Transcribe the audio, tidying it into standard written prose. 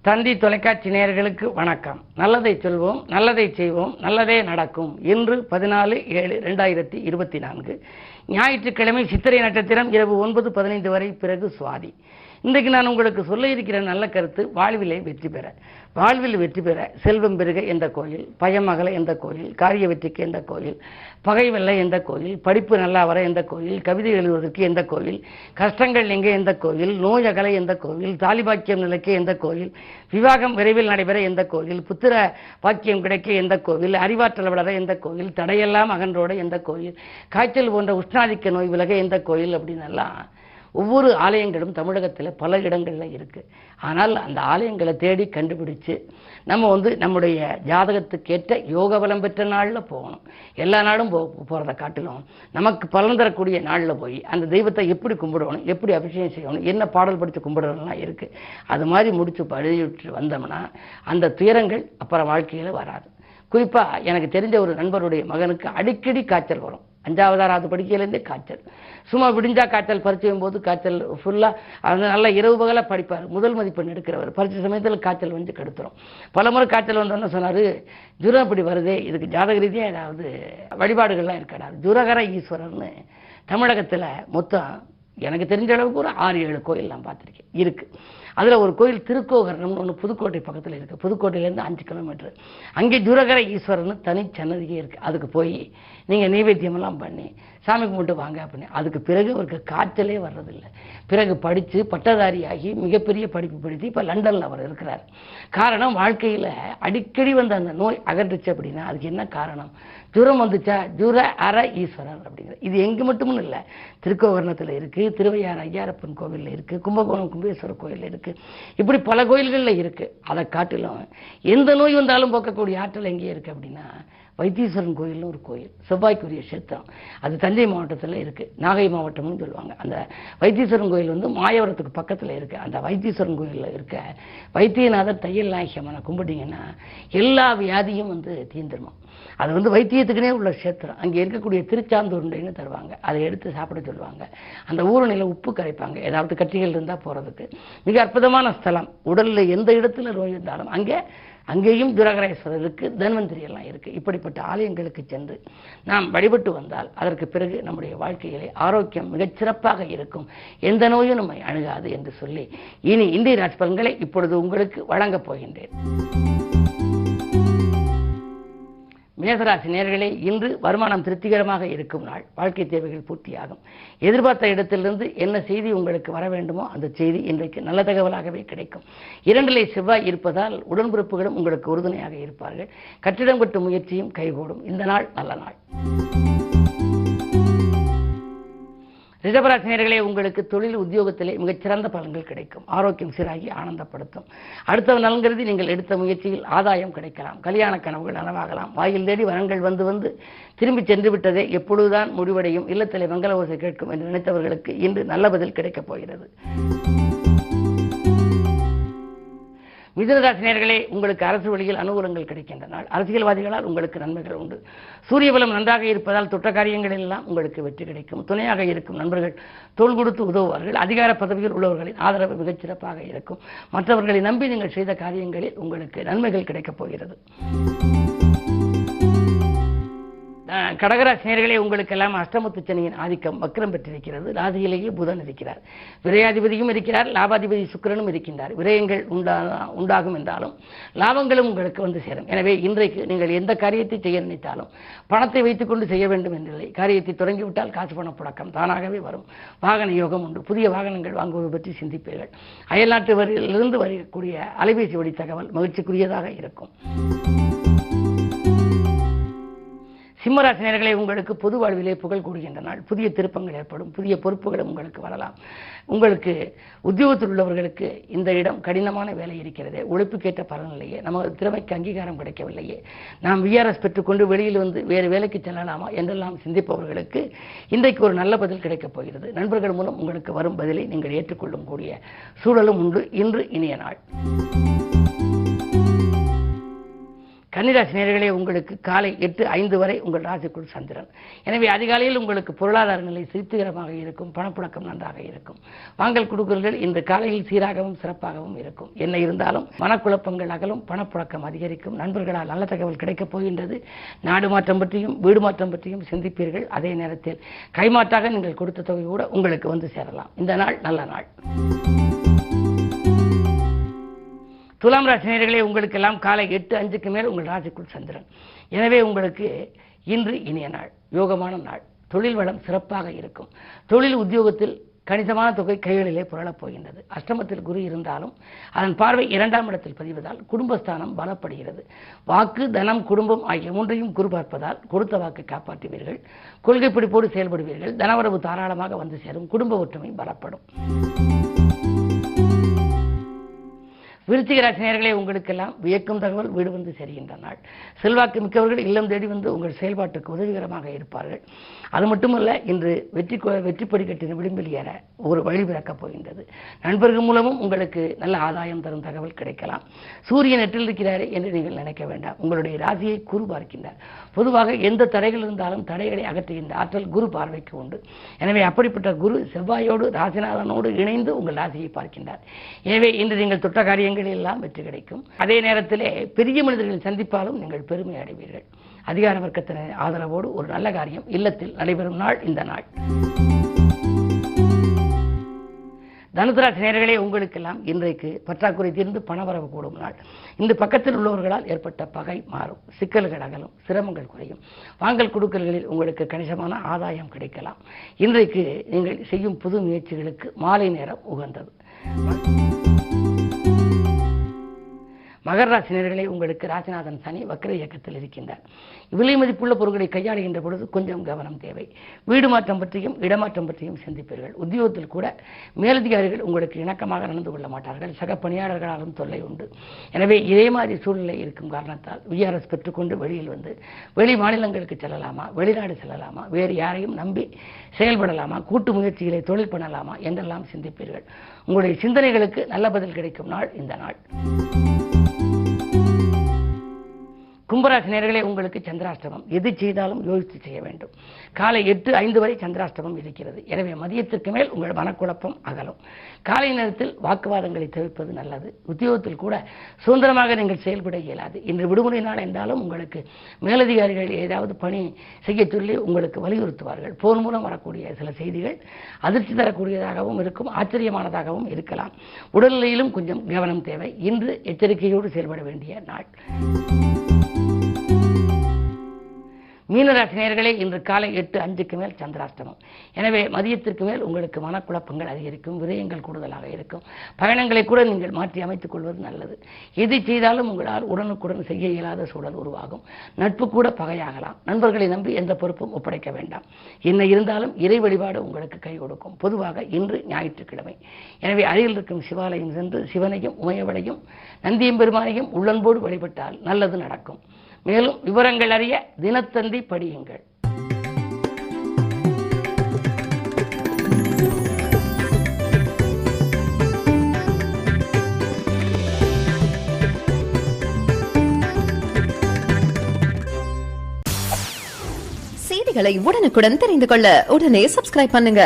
தந்தி தொலைக்காட்சி நேயர்களுக்கு வணக்கம். நல்லதை சொல்வோம், நல்லதை செய்வோம், நல்லதே நடக்கும். இன்று 14/7/2024 ஞாயிற்றுக்கிழமை, சித்திரை நட்சத்திரம், இரவு 9:15 வரை, பிறகு சுவாதி. இன்றைக்கு நான் உங்களுக்கு சொல்ல இருக்கிற நல்ல கருத்து, வாழ்வில் வெற்றி பெற செல்வம் பெருக என்ற கோயில், பயமகல என்ற கோயில், காரிய வெற்றிக்கு என்ற கோயில், பகை வெல்ல என்ற கோயில், படிப்பு நல்லா வர என்ற கோயில், கவிதை எழுதுவதற்கு எந்த கோயில், கஷ்டங்கள் நீங்க எந்த கோயில், நோய் அகல எந்த கோயில், தாலிபாக்கியம் நிலைக்க எந்த கோயில், விவாகம் விரைவில் நடைபெற எந்த கோயில், புத்திர பாக்கியம் கிடைக்க எந்த கோயில், அறிவாற்றல் வளர எந்த கோயில், தடையெல்லாம் அகன்றோட எந்த கோயில், காய்ச்சல் போன்ற உஷ்ணாதிக்க நோய் விலக எந்த கோயில் அப்படின்னு எல்லாம் ஒவ்வொரு ஆலயங்களும் தமிழகத்தில் பல இடங்களில் இருக்குது. ஆனால் அந்த ஆலயங்களை தேடி கண்டுபிடிச்சு நம்ம நம்முடைய ஜாதகத்துக்கேற்ற யோக பலம் பெற்ற நாளில் போகணும். எல்லா நாளும் போகிறத காட்டிலும் நமக்கு பலன் தரக்கூடிய நாளில் போய் அந்த தெய்வத்தை எப்படி கும்பிடணும், எப்படி அபிஷேகம் செய்யணும், என்ன பாடல் படித்து கும்பிடலாம் இருக்குது. அது மாதிரி முடிச்சு பழகிட்டு வந்தோம்னா அந்த துயரங்கள் அப்புறம் வாழ்க்கையில் வராது. குறிப்பாக எனக்கு தெரிஞ்ச ஒரு நண்பருடைய மகனுக்கு அடிக்கடி காய்ச்சல் வரும். 5வது 6வது படிக்கையிலேருந்தே காய்ச்சல். சும்மா விடிஞ்சா காய்ச்சல், பரீட்சை போது காய்ச்சல், ஃபுல்லாக நல்லா இரவு பகலாக படிப்பார், முதல் மதிப்பெண் எடுக்கிறவர். பரீட்சை சமயத்தில் காய்ச்சல் வந்து கெடுத்துரும். பல முறை காய்ச்சல் வந்தோன்னு சொன்னார், ஜுரம் இப்படி வருதே, இதுக்கு ஜாதக ரீதியாக ஏதாவது வழிபாடுகள்லாம் இருக்காது. ஜுரகர ஈஸ்வரர்னு தமிழகத்தில் மொத்தம் எனக்கு தெரிஞ்ச அளவுக்கு ஒரு 6-7 கோயில் நான் பார்த்துருக்கேன் இருக்குது. அதில் ஒரு கோயில் திருக்கோகரணம்னு ஒன்று புதுக்கோட்டை பக்கத்தில் இருக்குது. புதுக்கோட்டையிலேருந்து 5 கிலோமீட்டர். அங்கே ஜுரகர ஈஸ்வரர்னு தனி சன்னதியே இருக்குது. அதுக்கு போய் நீங்கள் நைவேத்தியமெல்லாம் பண்ணி சாமி கும்பிட்டு வாங்க அப்படின்னு. அதுக்கு பிறகு அவருக்கு காய்ச்சலே வர்றதில்லை. பிறகு படித்து பட்டதாரியாகி மிகப்பெரிய படிப்பு படித்து இப்போ லண்டனில் அவர் இருக்கிறார். காரணம், வாழ்க்கையில் அடிக்கடி அந்த நோய் அகன்றுச்சு அப்படின்னா அதுக்கு என்ன காரணம்? ஜுரம் வந்துச்சா, ஜுர அற ஈஸ்வரர் அப்படிங்கிறது. இது எங்கே மட்டும் இல்லை, திருக்கோவரணத்தில் இருக்குது, திருவையாறு ஐயாரப்பன் கோவிலில் இருக்குது, கும்பகோணம் கும்பேஸ்வரர் கோயிலில் இருக்குது, இப்படி பல கோயில்களில் இருக்குது. அதை காட்டிலும் எந்த நோய் வந்தாலும் போக்கக்கூடிய ஆற்றல் எங்கேயே இருக்குது அப்படின்னா வைத்தீஸ்வரன் கோயில்னு ஒரு கோயில், செவ்வாய்க்குரிய சேத்திரம். அது தஞ்சை மாவட்டத்தில் இருக்குது, நாகை மாவட்டம்னு சொல்லுவாங்க. அந்த வைத்தீஸ்வரன் கோயில் மாயவரத்துக்கு பக்கத்தில் இருக்குது. அந்த வைத்தீஸ்வரன் கோயிலில் இருக்க வைத்தியநாதர் தையல் நாயகமான கும்பிட்டீங்கன்னா எல்லா வியாதியும் தீந்துருமா. அது வைத்தியத்துக்குனே உள்ள சேத்திரம். அங்கே இருக்கக்கூடிய திருச்சாந்தூருண்டைன்னு தருவாங்க, அதை எடுத்து சாப்பிட சொல்லுவாங்க. அந்த ஊரணியில் உப்பு கரைப்பாங்க, ஏதாவது கட்டிகள் இருந்தால் போகிறதுக்கு. மிக அற்புதமான ஸ்தலம். உடலில் எந்த இடத்துல நோய் இருந்தாலும் அங்கேயும் ஜுரகரேஸ்வரர் இருக்குது, தன்வந்திரி எல்லாம் இருக்குது. இப்படிப்பட்ட ஆலயங்களுக்கு சென்று நாம் வழிபட்டு வந்தால் அதற்கு பிறகு நம்முடைய வாழ்க்கையிலே ஆரோக்கியம் மிகச்சிறப்பாக இருக்கும், எந்த நோயும் நம்மை அணுகாது என்று சொல்லி இனி இந்திய ராசி பலன்களை இப்பொழுது உங்களுக்கு வழங்கப் போகின்றேன். மேசராசி நேயர்களே, இன்று வருமானம் திருப்திகரமாக இருக்கும் நாள். வாழ்க்கை தேவைகள் பூர்த்தியாகும். எதிர்பார்த்த இடத்திலிருந்து என்ன செய்தி உங்களுக்கு வர வேண்டுமோ அந்த செய்தி இன்றைக்கு நல்ல தகவலாகவே கிடைக்கும். 2லே செவ்வாய் இருப்பதால் உடன்பிறப்புகளும் உங்களுக்கு உறுதுணையாக இருப்பார்கள். கட்டிடம் கட்டும் முயற்சியும் கைகூடும். இந்த நாள் நல்ல நாள். ரிஷபராசினியர்களே, உங்களுக்கு தொழில் உத்தியோகத்திலே மிகச்சிறந்த பலன்கள் கிடைக்கும். ஆரோக்கியம் சீராகி ஆனந்தப்படுத்தும். அடுத்த நலன்கிறது நீங்கள் எடுத்த முயற்சியில் ஆதாயம் கிடைக்கலாம். கல்யாண கனவுகள் நனவாகலாம். வாயில் தேடி வரங்கள் வந்து திரும்பி சென்று விட்டதே எப்பொழுதுதான் முடிவடையும், இல்லத்திலே மங்கள ஓசை கேட்கும் என்று நினைத்தவர்களுக்கு இன்று நல்ல பதில் கிடைக்கப் போகிறது. மிதுனராசினியர்களே, உங்களுக்கு அரசு வழியில் அனுகூலங்கள் கிடைக்கின்ற நாள். அரசியல்வாதிகளால் உங்களுக்கு நன்மைகள் உண்டு. சூரிய பலம் நன்றாக இருப்பதால் தொட்ட காரியங்களில் எல்லாம் உங்களுக்கு வெற்றி கிடைக்கும். துணையாக இருக்கும் நண்பர்கள் தோள் கொடுத்து உதவுவார்கள். அதிகார பதவியில் உள்ளவர்களின் ஆதரவு மிகச்சிறப்பாக இருக்கும். மற்றவர்களை நம்பி நீங்கள் செய்த காரியங்களில் உங்களுக்கு நன்மைகள் கிடைக்கப் போகிறது. கடகராசினியர்களே, உங்களுக்கெல்லாம் அஷ்டமத்து சனியின் ஆதிக்கம் வக்ரம் பெற்றிருக்கிறது. ராசியிலேயே புதன் இருக்கிறார், விரையாதிபதியும் இருக்கிறார், லாபாதிபதி சுக்கிரனும் இருக்கின்றார். விரயங்கள் உண்டாகும் என்றாலும் லாபங்களும் உங்களுக்கு சேரும். எனவே இன்றைக்கு நீங்கள் எந்த காரியத்தை செய்ய நினைத்தாலும் பணத்தை வைத்துக்கொண்டு செய்ய வேண்டும் என்றில்லை. காரியத்தை தொடங்கிவிட்டால் காசு பண புழக்கம் தானாகவே வரும். வாகன யோகம் உண்டு. புதிய வாகனங்கள் வாங்குவது பற்றி சிந்திப்பீர்கள். அயல்நாட்டு வரியிலிருந்து வரக்கூடிய அலைபேசி வழி தகவல் மகிழ்ச்சிக்குரியதாக இருக்கும். சிம்மராசினியர்களே, உங்களுக்கு பொது வாழ்விலே புகழ் கூடுகின்ற நாள். புதிய திருப்பங்கள் ஏற்படும். புதிய பொறுப்புகளும் உங்களுக்கு வரலாம். உங்களுக்கு உத்தியோகத்தில் உள்ளவர்களுக்கு இந்த இடம் கடினமான வேலை இருக்கிறது, உழைப்புக்கேற்ற பலனில்லையே, நமது திறமைக்கு அங்கீகாரம் கிடைக்கவில்லையே, நாம் விஆர்எஸ் பெற்றுக்கொண்டு வெளியில் வேறு வேலைக்கு செல்லலாமா என்றெல்லாம் சிந்திப்பவர்களுக்கு இன்றைக்கு ஒரு நல்ல பதில் கிடைக்கப் போகிறது. நண்பர்கள் மூலம் உங்களுக்கு வரும் பதிலை நீங்கள் ஏற்றுக்கொள்ளும் கூடிய சூழலும் உண்டு. இன்று இனிய நாள். கன்னிராசி நேயர்களே, உங்களுக்கு காலை 8:05 வரை உங்கள் ராசிக்குள் சந்திரன். எனவே அதிகாலையில் உங்களுக்கு பொருளாதார நிலை திருப்திகரமாக இருக்கும், பணப்புழக்கம் நன்றாக இருக்கும். வாங்கல் கொடுக்கல்கள் இன்று காலையில் சீராகவும் சிறப்பாகவும் இருக்கும். என்ன இருந்தாலும் மனக்குழப்பங்கள் அகலும், பணப்புழக்கம் அதிகரிக்கும். நண்பர்களால் நல்ல தகவல் கிடைக்கப் போகின்றது. நாடு மாற்றம் பற்றியும் வீடு மாற்றம் பற்றியும் சிந்திப்பீர்கள். அதே நேரத்தில் கைமாற்றாக நீங்கள் கொடுத்த தொகை கூட உங்களுக்கு வந்து சேரலாம். இந்த நாள் நல்ல நாள். துலாம் ராசி நேயர்களே, உங்களுக்கெல்லாம் காலை 8:05க்கு மேல் உங்கள் ராசிக்குள் சந்திரன். எனவே உங்களுக்கு இன்று இனிய நாள், யோகமான நாள். தொழில் வளம் சிறப்பாக இருக்கும். தொழில் உத்தியோகத்தில் கணிசமான தொகை கைகளிலே புரளப் போகின்றது. அஷ்டமத்தில் குரு இருந்தாலும் அதன் பார்வை 2ஆம் இடத்தில் பதிவதால் குடும்பஸ்தானம் பலப்படுகிறது. வாக்கு, தனம், குடும்பம் ஆகிய மூன்றையும் குரு பார்ப்பதால் கொடுத்த வாக்கை காப்பாற்றுவீர்கள். கொள்கை பிடிப்போடு செயல்படுவீர்கள். தனவரவு தாராளமாக வந்து சேரும். குடும்ப ஒற்றுமை பலப்படும். விருச்சிக ராசி நேயர்களே, உங்களுக்கெல்லாம் வியக்கும் தகவல் வீடு வந்து சேர்கின்ற நாள். செல்வாக்கு மிக்கவர்கள் இல்லம் தேடி வந்து உங்கள் செயல்பாட்டுக்கு உதவிகரமாக இருப்பார்கள். அது மட்டுமல்ல, இன்று வெற்றி படிக்கட்டின் விளிம்பில் ஏற ஒரு வழி பிறக்கப் போகின்றது. நண்பர்கள் மூலமும் உங்களுக்கு நல்ல ஆதாயம் தரும் தகவல் கிடைக்கலாம். சூரியன் எட்டில் இருக்கிறாரே என்று நீங்கள் நினைக்க வேண்டாம். உங்களுடைய ராசியை குரு பார்க்கின்றார். பொதுவாக எந்த தடைகள் இருந்தாலும் தடைகளை அகற்றுகின்ற ஆற்றல் குரு பார்வைக்கு உண்டு. எனவே அப்படிப்பட்ட குரு செவ்வாயோடு ராசிநாதனோடு இணைந்து உங்கள் ராசியை பார்க்கின்றார். எனவே இன்று நீங்கள் தொட்ட காரியங்கள் எல்லாம் வெற்றி கிடைக்கும். அதே நேரத்திலே பெரிய மனிதர்களின் சந்திப்பாலும் நீங்கள் பெருமை அடைவீர்கள். அதிகார வர்க்கத்தினர் ஆதரவோடு ஒரு நல்ல காரியம் இல்லத்தில் நடைபெறும் நாள் இந்த நாள். தனுசராசி நேயர்களே, உங்களுக்கெல்லாம் இன்றைக்கு பற்றாக்குறை தீர்ந்து பணவரவு கூடும் நாள். இந்த பக்கத்தில் உள்ளவர்களால் ஏற்பட்ட பகை மாறும், சிக்கல்கள் அகலும், சிரமங்கள் குறையும். வாங்கல் கொடுக்கல்களில் உங்களுக்கு கணிசமான ஆதாயம் கிடைக்கலாம். இன்றைக்கு நீங்கள் செய்யும் புது முயற்சிகளுக்கு மாலை நேரம் உகந்தது. மகர ராசி நேயர்களே, உங்களுக்கு ராசிநாதன் சனி வக்ர இயக்கத்தில் இருக்கின்றார். விலை மதிப்புள்ள பொருட்களை கையாளுகின்ற பொழுது கொஞ்சம் கவனம் தேவை. வீடு மாற்றம் பற்றியும் இடமாற்றம் பற்றியும் சிந்திப்பீர்கள். உத்தியோகத்தில் கூட மேலதிகாரிகள் உங்களுக்கு இணக்கமாக நடந்து கொள்ள மாட்டார்கள். சக பணியாளர்களாலும் தொல்லை உண்டு. எனவே இதே மாதிரி சூழ்நிலை இருக்கும் காரணத்தால் விஆர்எஸ் பெற்றுக்கொண்டு வெளியில் வந்து வெளி மாநிலங்களுக்கு செல்லலாமா, வெளிநாடு செல்லலாமா, வேறு யாரையும் நம்பி செயல்படலாமா, கூட்டு முயற்சிகளை தொழில் பண்ணலாமா என்றெல்லாம் சிந்திப்பீர்கள். உங்களுடைய சிந்தனைகளுக்கு நல்ல பதில் கிடைக்கும் நாள் இந்த நாள். கும்பராசி நேயர்களே, உங்களுக்கு சந்திராஷ்டமம். எது செய்தாலும் யோசித்து செய்ய வேண்டும். காலை 8:05 வரை சந்திராஷ்டமம் இருக்கிறது. எனவே மதியத்திற்கு மேல் உங்கள் மனக்குழப்பம் அகலும். காலை நேரத்தில் வாக்குவாதங்களை தவிர்ப்பது நல்லது. உத்தியோகத்தில் கூட சுதந்திரமாக நீங்கள் செயல்பட இயலாது. இன்று விடுமுறை நாள் என்றாலும் உங்களுக்கு மேலதிகாரிகள் ஏதாவது பணி செய்ய சொல்லி உங்களுக்கு வலியுறுத்துவார்கள். போன் மூலம் வரக்கூடிய சில செய்திகள் அதிர்ச்சி தரக்கூடியதாகவும் இருக்கும், ஆச்சரியமானதாகவும் இருக்கலாம். உடல்நிலையிலும் கொஞ்சம் கவனம் தேவை. இன்று எச்சரிக்கையோடு செயல்பட வேண்டிய நாள். மீனராசி நேயர்களே, இன்று காலை 8:05க்கு மேல் சந்திராஷ்டமம். எனவே மதியத்திற்கு மேல் உங்களுக்கு மனக்குழப்பங்கள் அதிகரிக்கும், விரயங்கள் கூடுதலாக இருக்கும். பயணங்களை கூட நீங்கள் மாற்றி அமைத்துக் கொள்வது நல்லது. எது செய்தாலும் உங்களால் உடனுக்குடன் செய்ய இயலாத சூழல் உருவாகும். நட்பு கூட பகையாகலாம். நண்பர்களை நம்பி எந்த பொறுப்பும் ஒப்படைக்க வேண்டாம். என்ன இருந்தாலும் இறை வழிபாடு உங்களுக்கு கை கொடுக்கும். பொதுவாக இன்று ஞாயிற்றுக்கிழமை. எனவே அருகில் இருக்கும் சிவாலயம் சென்று சிவனையும் உமையவளையும் நந்தியம்பெருமானையும் உள்ளன்போடு வழிபட்டால் நல்லது நடக்கும். மேலும் விவரங்கள் அறிய தினத்தந்தி படியுங்கள். செய்திகளை உடனுக்குடன் தெரிந்து கொள்ள உடனே சப்ஸ்கிரைப் பண்ணுங்க.